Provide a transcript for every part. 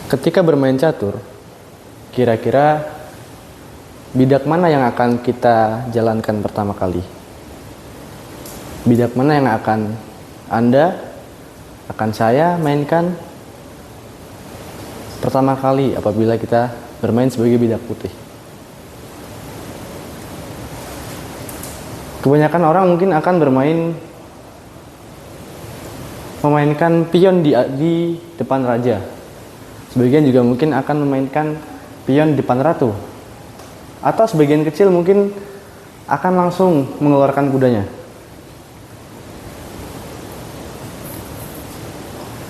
Ketika bermain catur, kira-kira bidak mana yang akan kita jalankan pertama kali? Bidak mana yang akan Anda, akan saya mainkan pertama kali apabila kita bermain sebagai bidak putih? Kebanyakan orang mungkin akan memainkan pion di depan raja. Sebagian juga mungkin akan memainkan pion di depan ratu. Atau sebagian kecil mungkin akan langsung mengeluarkan kudanya.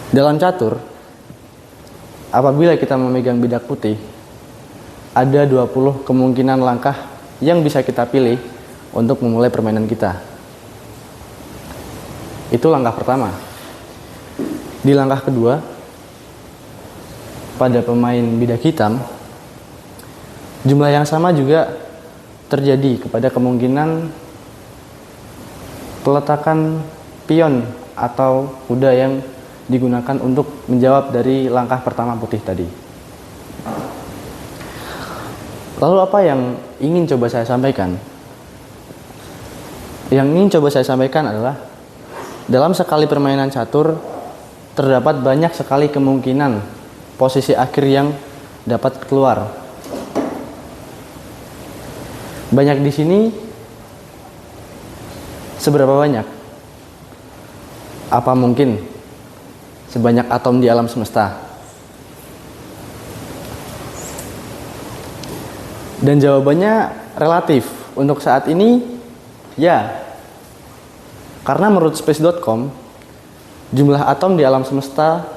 Dalam catur, apabila kita memegang bidak putih, ada 20 kemungkinan langkah yang bisa kita pilih untuk memulai permainan kita. Itu langkah pertama. Di langkah kedua, pada pemain bidak hitam, jumlah yang sama juga terjadi kepada kemungkinan peletakan pion atau kuda yang digunakan untuk menjawab dari langkah pertama putih tadi. Lalu apa yang ingin coba saya sampaikan? Yang ingin coba saya sampaikan adalah dalam sekali permainan catur terdapat banyak sekali kemungkinan posisi akhir yang dapat keluar. Banyak di sini, seberapa banyak? Apa mungkin sebanyak atom di alam semesta? Dan jawabannya relatif. Untuk saat ini, ya. Karena menurut space.com, jumlah atom di alam semesta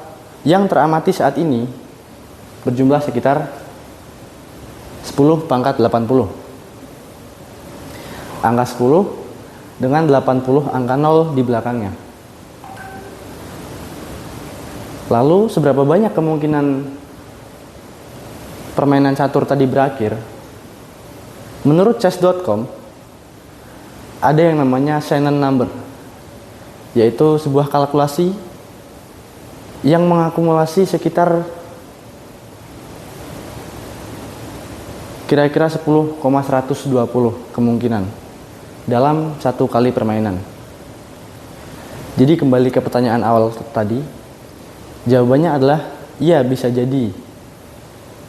yang teramati saat ini berjumlah sekitar 10⁻80. Angka 10 dengan 80 angka 0 di belakangnya. Lalu seberapa banyak kemungkinan permainan catur tadi berakhir? Menurut chess.com, ada yang namanya Shannon number, yaitu sebuah kalkulasi yang mengakumulasi sekitar kira-kira 10,120 kemungkinan dalam satu kali permainan. Jadi kembali ke pertanyaan awal tadi, jawabannya adalah iya, bisa jadi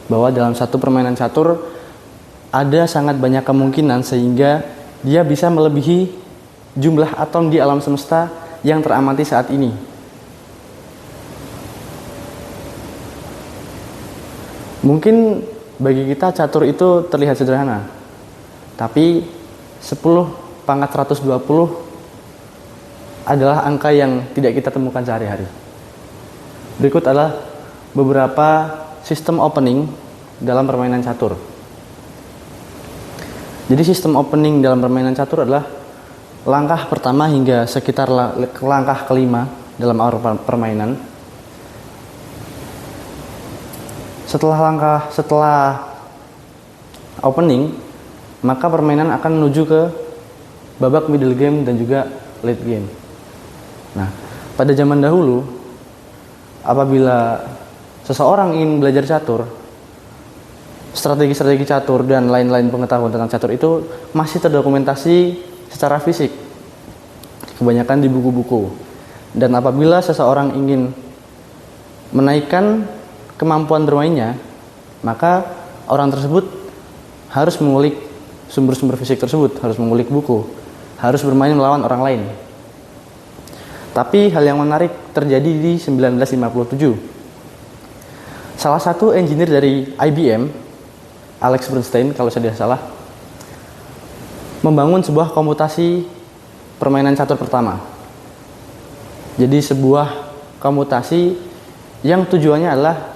bahwa dalam satu permainan catur ada sangat banyak kemungkinan sehingga dia bisa melebihi jumlah atom di alam semesta yang teramati saat ini. Mungkin bagi kita catur itu terlihat sederhana, tapi 10⁻120 adalah angka yang tidak kita temukan sehari-hari. Berikut adalah beberapa sistem opening dalam permainan catur. Jadi sistem opening dalam permainan catur adalah langkah pertama hingga sekitar langkah kelima dalam awal permainan. Setelah opening, maka permainan akan menuju ke babak middle game dan juga late game. Nah, pada zaman dahulu, apabila seseorang ingin belajar catur, strategi-strategi catur dan lain-lain pengetahuan tentang catur itu masih terdokumentasi secara fisik, kebanyakan di buku-buku. Dan apabila seseorang ingin menaikkan kemampuan bermainnya, maka orang tersebut harus mengulik sumber-sumber fisik tersebut, harus mengulik buku, harus bermain melawan orang lain. Tapi hal yang menarik terjadi di 1957. Salah satu engineer dari IBM, Alex Bernstein kalau saya tidak salah, membangun sebuah komputasi permainan catur pertama. Jadi sebuah komputasi yang tujuannya adalah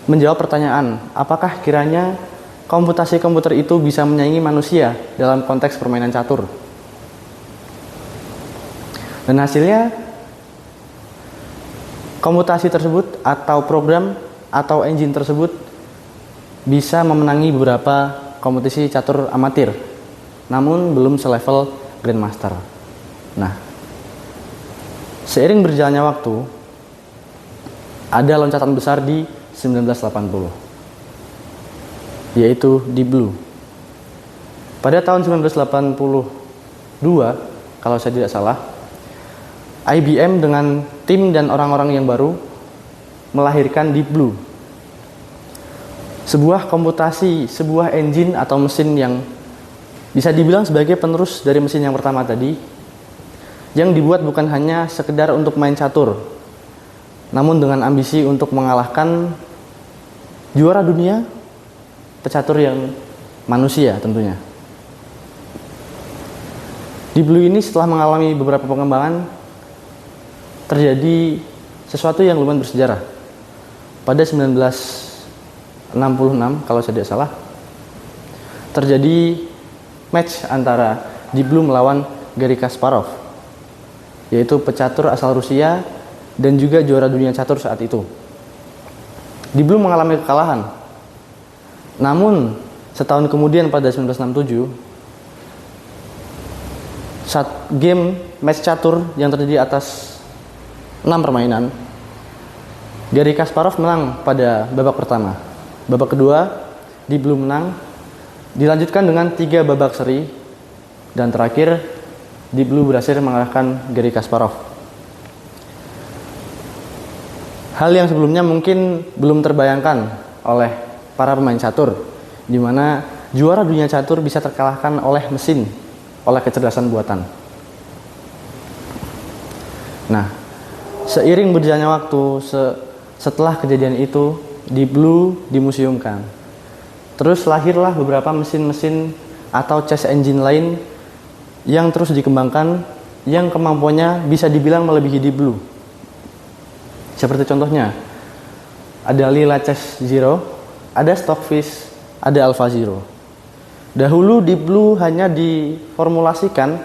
menjawab pertanyaan, apakah kiranya komputasi komputer itu bisa menyaingi manusia dalam konteks permainan catur. Dan hasilnya, komputasi tersebut atau program atau engine tersebut bisa memenangi beberapa kompetisi catur amatir, namun belum selevel Grandmaster. Nah, seiring berjalannya waktu, ada loncatan besar di 1980, yaitu Deep Blue. Pada tahun 1982, kalau saya tidak salah, IBM dengan tim dan orang-orang yang baru melahirkan Deep Blue. Sebuah komputasi, sebuah engine atau mesin yang bisa dibilang sebagai penerus dari mesin yang pertama tadi, yang dibuat bukan hanya sekedar untuk main catur, namun dengan ambisi untuk mengalahkan juara dunia pecatur yang manusia tentunya. Deep Blue ini setelah mengalami beberapa pengembangan, terjadi sesuatu yang lumayan bersejarah. Pada 1966, kalau saya tidak salah, terjadi match antara Deep Blue melawan Garry Kasparov, yaitu pecatur asal Rusia dan juga juara dunia catur saat itu. Deep Blue mengalami kekalahan. Namun, setahun kemudian pada 1967, saat game match catur yang terjadi atas 6 permainan, Garry Kasparov menang pada babak pertama. Babak kedua, Deep Blue menang, dilanjutkan dengan 3 babak seri, dan terakhir Deep Blue berhasil mengalahkan Garry Kasparov. Hal yang sebelumnya mungkin belum terbayangkan oleh para pemain catur, di mana juara dunia catur bisa terkalahkan oleh mesin, oleh kecerdasan buatan. Nah, seiring berjalannya waktu, setelah kejadian itu, Deep Blue dimuseumkan. Terus lahirlah beberapa mesin-mesin atau chess engine lain yang terus dikembangkan, yang kemampuannya bisa dibilang melebihi Deep Blue. Seperti contohnya, ada Leela Chess Zero, ada Stockfish, ada AlphaZero. Dahulu Deep Blue hanya diformulasikan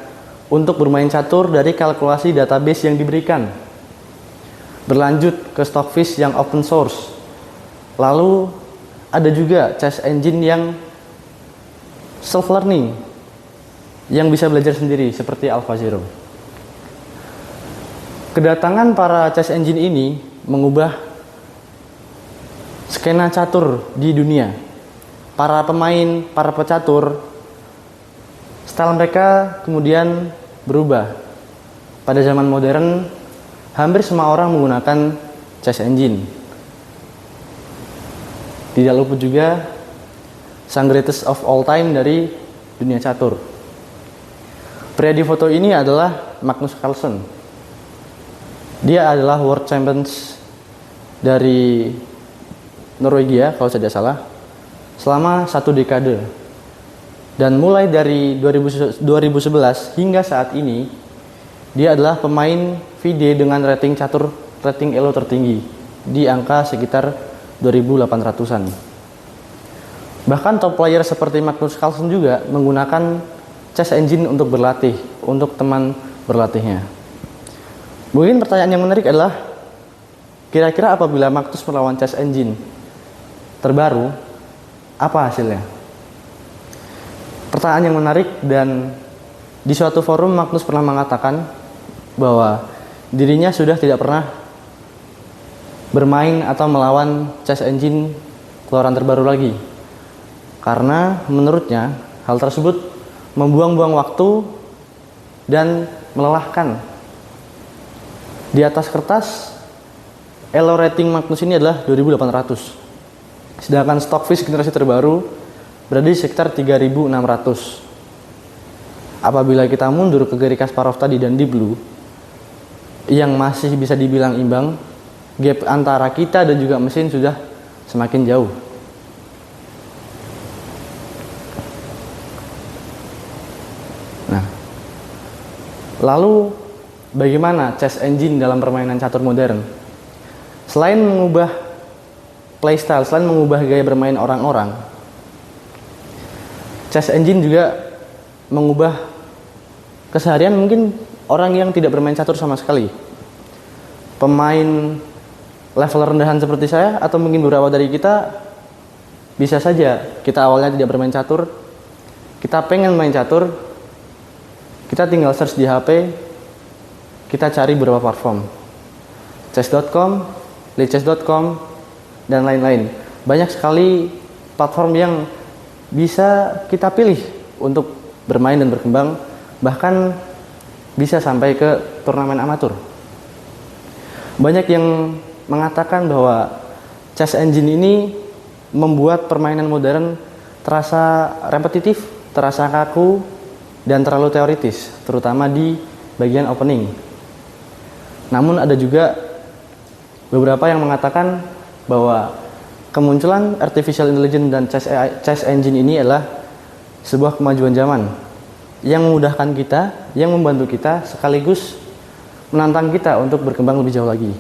untuk bermain catur dari kalkulasi database yang diberikan. Berlanjut ke Stockfish yang open source. Lalu ada juga chess engine yang self-learning, yang bisa belajar sendiri seperti AlphaZero. Kedatangan para chess engine ini mengubah skena catur di dunia. Para pemain, para pecatur, style mereka kemudian berubah. Pada zaman modern, hampir semua orang menggunakan chess engine. Tidak luput juga sang greatest of all time dari dunia catur. Pria di foto ini adalah Magnus Carlsen. Dia adalah world champions dari Norwegia, kalau saya tidak salah, selama 1 dekade. Dan mulai dari 2011 hingga saat ini, dia adalah pemain FIDE dengan rating catur, rating ELO tertinggi, di angka sekitar 2.800-an. Bahkan top player seperti Magnus Carlsen juga menggunakan chess engine untuk berlatih, untuk teman berlatihnya. Mungkin pertanyaan yang menarik adalah, kira-kira apabila Magnus melawan chess engine terbaru, apa hasilnya? Pertanyaan yang menarik, dan di suatu forum Magnus pernah mengatakan bahwa dirinya sudah tidak pernah bermain atau melawan chess engine keluaran terbaru lagi, karena menurutnya hal tersebut membuang-buang waktu dan melelahkan. Di atas kertas, ELO rating Magnus ini adalah 2.800, sedangkan Stockfish generasi terbaru berada di sekitar 3.600. Apabila kita mundur ke Garry Kasparov tadi dan Deep Blue, yang masih bisa dibilang imbang, gap antara kita dan juga mesin sudah semakin jauh. Nah, lalu bagaimana chess engine dalam permainan catur modern? Selain mengubah playstyle, selain mengubah gaya bermain orang-orang, chess engine juga mengubah keseharian mungkin orang yang tidak bermain catur sama sekali. Pemain level rendahan seperti saya atau mungkin beberapa dari kita, bisa saja kita awalnya tidak bermain catur, kita pengen main catur, kita tinggal search di HP, kita cari beberapa platform, chess.com, lichess.com, dan lain-lain. Banyak sekali platform yang bisa kita pilih untuk bermain dan berkembang, bahkan bisa sampai ke turnamen amatur. Banyak yang mengatakan bahwa chess engine ini membuat permainan modern terasa repetitif, terasa kaku, dan terlalu teoritis, terutama di bagian opening. Namun ada juga beberapa yang mengatakan bahwa kemunculan artificial intelligence dan chess engine ini adalah sebuah kemajuan zaman yang memudahkan kita, yang membantu kita, sekaligus menantang kita untuk berkembang lebih jauh lagi.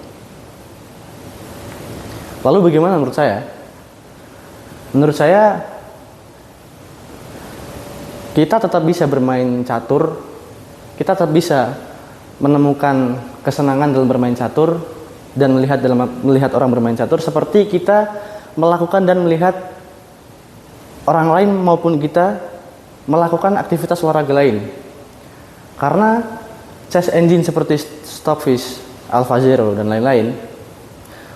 Lalu bagaimana menurut saya? Menurut saya, kita tetap bisa bermain catur, kita tetap bisa menemukan kesenangan dalam bermain catur dan melihat orang bermain catur seperti kita melakukan dan melihat orang lain maupun kita melakukan aktivitas olahraga lain. Karena chess engine seperti Stockfish, AlphaZero, dan lain-lain,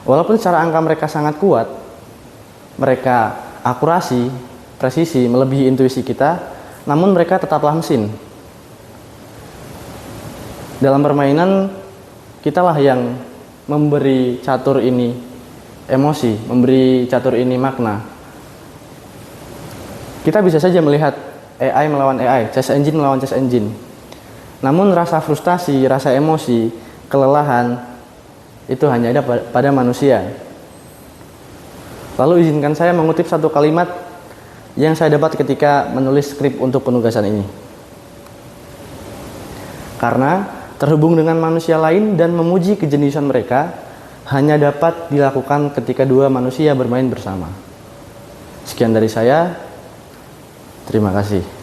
walaupun secara angka mereka sangat kuat, mereka akurasi, presisi, melebihi intuisi kita, namun mereka tetaplah mesin. Dalam permainan, kitalah yang memberi catur ini emosi, memberi catur ini makna. Kita bisa saja melihat AI melawan AI, chess engine melawan chess engine. Namun rasa frustasi, rasa emosi, kelelahan, itu hanya ada pada manusia. Lalu izinkan saya mengutip satu kalimat yang saya dapat ketika menulis skrip untuk penugasan ini. Karena terhubung dengan manusia lain dan memuji kejeniusan mereka hanya dapat dilakukan ketika dua manusia bermain bersama. Sekian dari saya. Terima kasih.